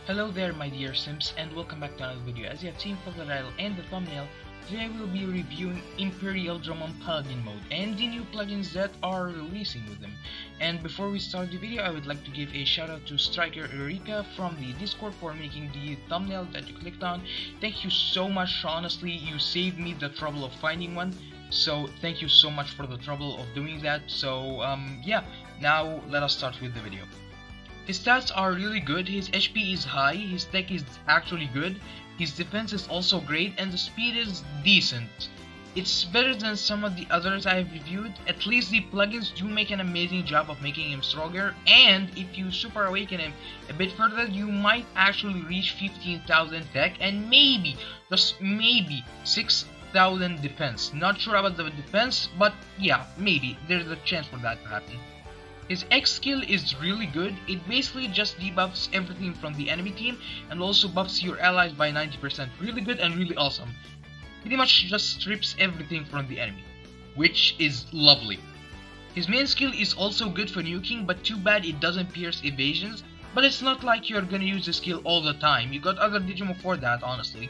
Hello there my dear Sims, and welcome back to another video. As you have seen from the title and the thumbnail, today I will be reviewing Imperialdramon Paladin mode and the new plugins that are releasing with them. And before we start the video, I would like to give a shout out to Striker Eureka from the Discord for making the thumbnail that you clicked on. Thank you so much, honestly, you saved me the trouble of finding one. So thank you so much for the trouble of doing that. So yeah, now let us start with the video. His stats are really good, his HP is high, his tech is actually good, his defense is also great, and the speed is decent. It's better than some of the others I have reviewed. At least the plugins do make an amazing job of making him stronger, and if you super awaken him a bit further, you might actually reach 15,000 tech and maybe, just maybe, 6,000 defense. Not sure about the defense, but yeah, maybe, there's a chance for that to happen. His X skill is really good. It basically just debuffs everything from the enemy team and also buffs your allies by 90%. Really good and really awesome. Pretty much just strips everything from the enemy, which is lovely. His main skill is also good for nuking, but too bad it doesn't pierce evasions. But it's not like you're gonna use the skill all the time. You got other Digimon for that, honestly.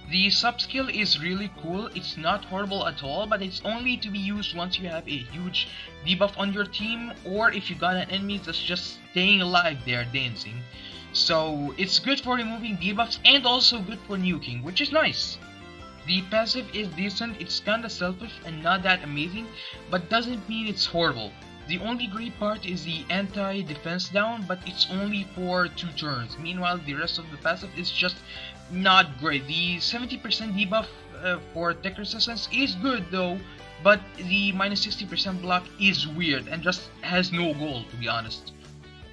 The sub skill is really cool. It's not horrible at all, but it's only to be used once you have a huge debuff on your team, or if you got an enemy that's just staying alive there dancing. So it's good for removing debuffs and also good for nuking, which is nice. The passive is decent. It's kinda selfish and not that amazing, but doesn't mean it's horrible. The only great part is the anti-defense down, but it's only for 2 turns. Meanwhile, the rest of the passive is just not great. The 70% debuff for tech resistance is good though, but the minus 60% block is weird and just has no goal, to be honest.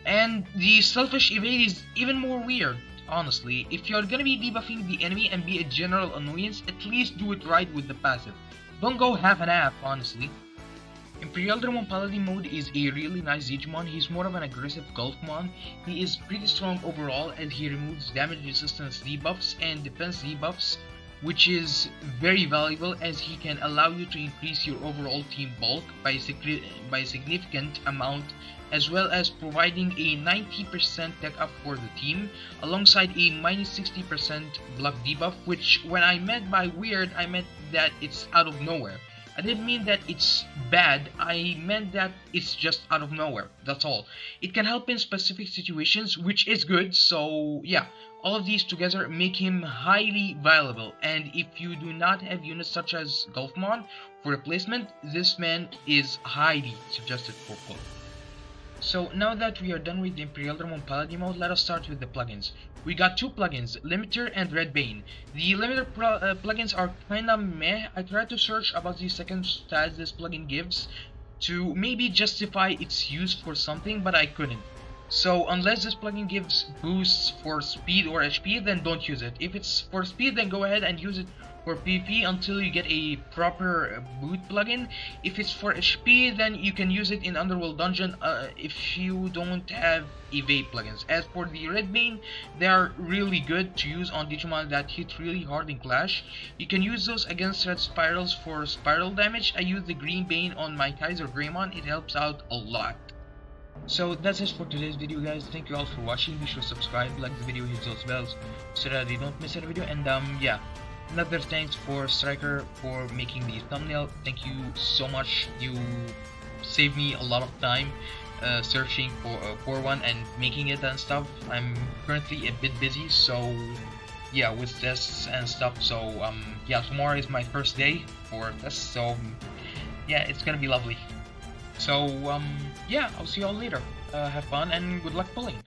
And the selfish evade is even more weird, honestly. If you're gonna be debuffing the enemy and be a general annoyance, at least do it right with the passive. Don't go half and half, honestly. Imperialdramon Paladin mode is a really nice Digimon. He's more of an aggressive Golfmon. He is pretty strong overall as he removes damage resistance debuffs and defense debuffs, which is very valuable as he can allow you to increase your overall team bulk by a significant amount, as well as providing a 90% tech up for the team alongside a minus 60% block debuff, which when I meant by weird, I meant that it's out of nowhere. I didn't mean that it's bad, I meant that it's just out of nowhere, that's all. It can help in specific situations, which is good, so yeah. All of these together make him highly valuable, and if you do not have units such as Golfmon for replacement, this man is highly suggested for pull. So now that we are done with the Imperialdramon Paladin mode, let us start with the plugins. We got 2 plugins, Limiter and Red Bane. The Limiter plugins are kinda meh. I tried to search about the second stats this plugin gives to maybe justify its use for something, but I couldn't. So unless this plugin gives boosts for speed or HP, then don't use it. If it's for speed, then go ahead and use it for PvP until you get a proper boot plugin. If it's for HP, then you can use it in Underworld Dungeon if you don't have evade plugins. As for the Red Bane, they are really good to use on Digimon that hit really hard in Clash. You can use those against red spirals for spiral damage. I use the Green Bane on my Kaiser Greymon. It helps out a lot. So that's it for today's video, guys. Thank you all for watching. Be sure to subscribe, like the video, hit those bells so that you don't miss any video. And yeah, another thanks for Striker for making the thumbnail. Thank you so much. You saved me a lot of time searching for one and making it and stuff. I'm currently a bit busy, so yeah, with tests and stuff. So yeah, tomorrow is my first day for tests, so yeah, it's gonna be lovely. So yeah, I'll see you all later. Have fun and good luck pulling.